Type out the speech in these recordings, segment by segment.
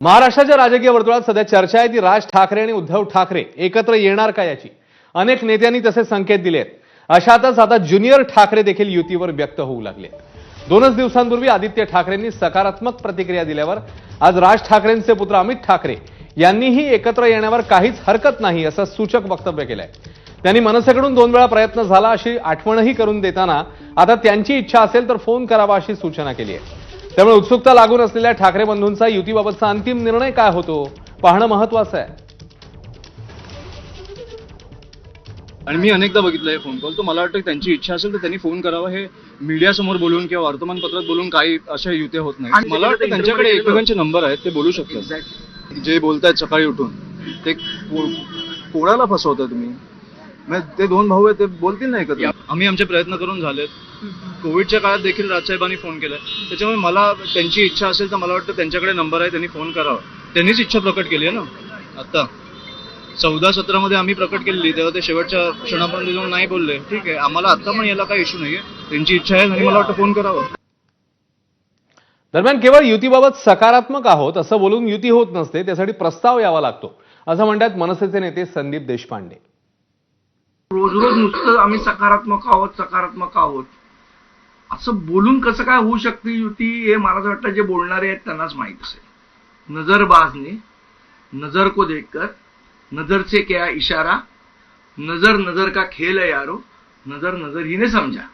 महाराष्ट्राच्या राजकीय वर्तुळात सध्या चर्चा आहे ती राज ठाकरे आणि उद्धव ठाकरे एकत्र येणार का याची। अनेक नेत्यांनी तसे संकेत दिले आहेत। अशातच आता ज्युनियर ठाकरे देखील युतीवर व्यक्त होऊ लागले। दोनच दिवसांपूर्वी आदित्य ठाकरेंनी सकारात्मक प्रतिक्रिया दिल्यावर आज राज ठाकरेंचे पुत्र अमित ठाकरे यांनीही एकत्र येण्यावर काहीच हरकत नाही असं सूचक वक्तव्य केलंय। त्यांनी मनसेकडून 2 वेळा प्रयत्न झाला अशी आठवणही करून देताना आता त्यांची इच्छा असेल तर फोन करावा अशी सूचना केली आहे। त्यामुळे उत्सुकता लागून असलेल्या ठाकरे बंधूंचा युतीबाबतचा अंतिम निर्णय काय होतो पाहणं महत्त्वाचं आहे। आणि मी अनेकदा बघितलंय फोन कॉल, तो मला वाटतं त्यांची इच्छा असेल तर त्यांनी फोन करावा। हे मीडिया समोर बोलून किंवा वर्तमानपत्रात बोलून काही अशा युत्या होत नाही। मला वाटतं त्यांच्याकडे एकमेकांचे नंबर आहेत, ते बोलू शकतात। जे बोलतायत सकाळी उठून ते कोणाला फसवताय तुम्ही? ते 2 भाऊ आहेत, ते बोलतील नाही का? आम्ही आमचे प्रयत्न करून झालेत। कोविडच्या काळात देखील राजसाहेबांनी फोन केलाय, त्याच्यामुळे मला त्यांची इच्छा असेल तर मला वाटतं त्यांच्याकडे नंबर आहे, त्यांनी फोन करावा। त्यांनीच इच्छा प्रकट केली आहे ना। आता 14-17 मध्ये आम्ही प्रकट केलेली, तेव्हा ते शेवटच्या क्षणापर्यंत जाऊन नाही बोलले। ठीक आहे, आम्हाला आता पण याला काही इश्यू नाहीये, त्यांची इच्छा आहे आणि मला वाटतं फोन करावा। दरम्यान केवळ युतीबाबत सकारात्मक आहोत असं बोलून युती होत नसते, त्यासाठी प्रस्ताव यावा लागतो असं म्हणतात मनसेचे नेते संदीप देशपांडे। रोज रोज नुसतं आम्ही सकारात्मक आहोत असं बोलून कसं काय होऊ शकते युती? हे मला वाटतं जे बोलणारे आहेत त्यांनाच माहित असेल। नजरबाजने नजर को देखकर नजर से क्या इशारा, नजर नजर का खेल है यारो, नजर नजर ही ने समजा।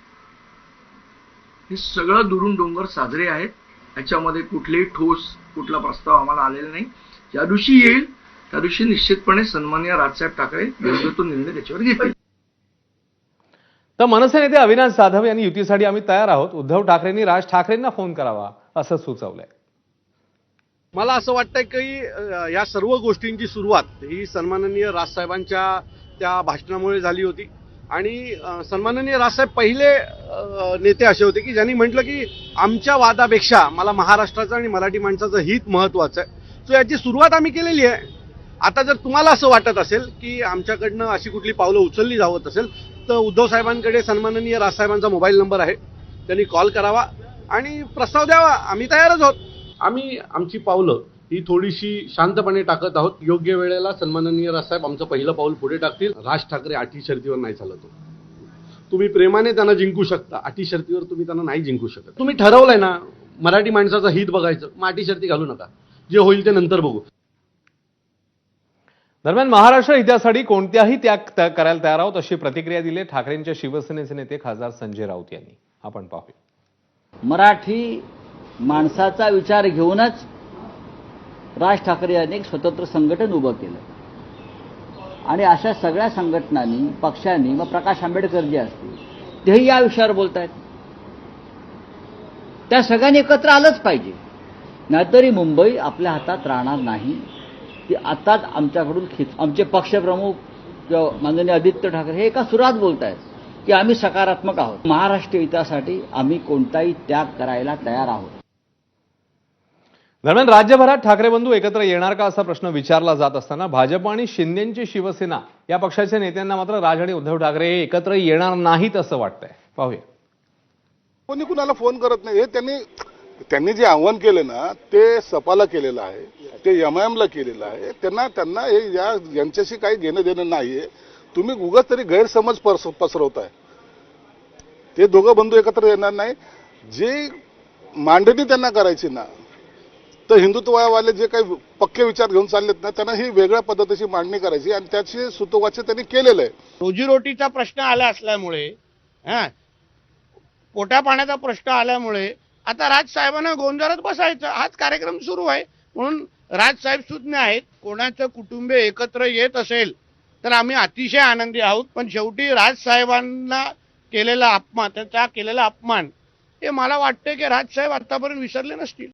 हे सगळं दुरून डोंगर साजरे आहेत। याच्यामध्ये कुठलेही कुठला प्रस्ताव आम्हाला आलेला नाही। ज्या दिवशी येईल त्या दिवशी निश्चितपणे सन्माननीय राजसाहेब ठाकरे योग्य तो निर्णय त्याच्यावर घेतील। तर मनसे नेते अविनाश जाधव यांनी युतीसाठी आम्ही तयार आहोत, उद्धव ठाकरेंनी राज ठाकरेंना फोन करावा असं सुचवलंय। मला असं वाटतंय की या सर्व गोष्टींची सुरुवात ही सन्माननीय राजसाहेबांच्या त्या भाषणामुळे झाली होती। आणि सन्माननीय राजसाहेब पहिले नेते असे होते की ज्यांनी म्हटलं की आमच्या वादापेक्षा मला महाराष्ट्राचं आणि मराठी माणसाचं हित महत्वाचं आहे। सो याची सुरुवात आम्ही केलेली आहे। आता जर तुम्हाला असं वाटत असेल की आमच्याकडनं अशी कुठली पावलं उचलली जावत असेल तर उद्धव साहेबांकडे सन्माननीय राजसाहेबांचा मोबाईल नंबर आहे, त्यांनी कॉल करावा आणि प्रस्ताव द्यावा। आम्ही तयारच आहोत। आम्ही आमची पावलं ही थोडीशी शांतपणे टाकत आहोत। योग्य वेळेला सन्माननीय राजसाहेब आमचं पहिलं पाऊल पुढे टाकतील। राज ठाकरे अटी शर्तीवर नाही चालत। तुम्ही प्रेमाने त्यांना जिंकू शकता, अटी शर्तीवर तुम्ही त्यांना नाही जिंकू शकत। तुम्ही ठरवलंय ना मराठी माणसाचं हित बघायचं, मग अटी शर्ती घालू नका, जे होईल ते नंतर बघू। दरम्यान महाराष्ट्र हितासाठी कोणत्याही त्याग करायला तयार आहोत अशी प्रतिक्रिया दिली ठाकरेंच्या शिवसेनेचे नेते खासदार संजय राऊत यांनी। आपण पाहूया। मराठी माणसाचा विचार घेऊनच राज ठाकरे यांनी एक स्वतंत्र संघटन उभं केलं आणि अशा सगळ्या संघटनांनी पक्षांनी मग प्रकाश आंबेडकर जे असतील तेही या विषयावर बोलतायत। त्या सगळ्यांनी एकत्र आलंच पाहिजे, नाहीतरी मुंबई आपल्या हातात राहणार नाही। ती आताच आमच्याकडून आमचे पक्षप्रमुख माननीय आदित्य ठाकरे हे एका सुरात बोलतायत की आम्ही सकारात्मक आहोत। महाराष्ट्र हितासाठी आम्ही कोणताही त्याग करायला तयार आहोत। दरम्यान राज्यभरात ठाकरे बंधू एकत्र येणार का असा प्रश्न विचारला जात असताना भाजप आणि शिंदेची शिवसेना या पक्षाच्या नेत्यांना मात्र राज आणि उद्धव ठाकरे हे एकत्र येणार नाहीत असं वाटतंय। पाहूया। कोणी कुणाला फोन करत नाही। हे त्यांनी जे आव्हान केलं ना ते सपाला केलेलं आहे, ते एमआयएमला केलेलं आहे। त्यांना हे यांच्याशी काही घेणं देणं नाहीये। तुम्ही उगाच तरी गैरसमज पसरवताय। ते दोघं बंधू एकत्र येणार नाही। जे मांडणी त्यांना करायची ना तर हिंदुत्ववाले जे काही पक्के विचार घेऊन चाललेत ना त्यांना ही वेगळ्या पद्धतीची मांडणी करायची आणि त्याची सुतोवाच त्यांनी केलेलं आहे। रोजीरोटीचा प्रश्न आला असल्यामुळे पोटा पाण्याचा प्रश्न आल्यामुळे आता राजसाहेबांना गोंजारत बसायचं, हाच कार्यक्रम सुरू आहे। म्हणून राजसाहेब सुज्ञ आहेत। कोणाचं कुटुंबीय एकत्र येत असेल तर आम्ही अतिशय आनंदी आहोत, पण शेवटी राजसाहेबांना केलेला अपमान, त्याचा केलेला अपमान हे मला वाटते की राजसाहेब आतापर्यंत विसरले नसतील।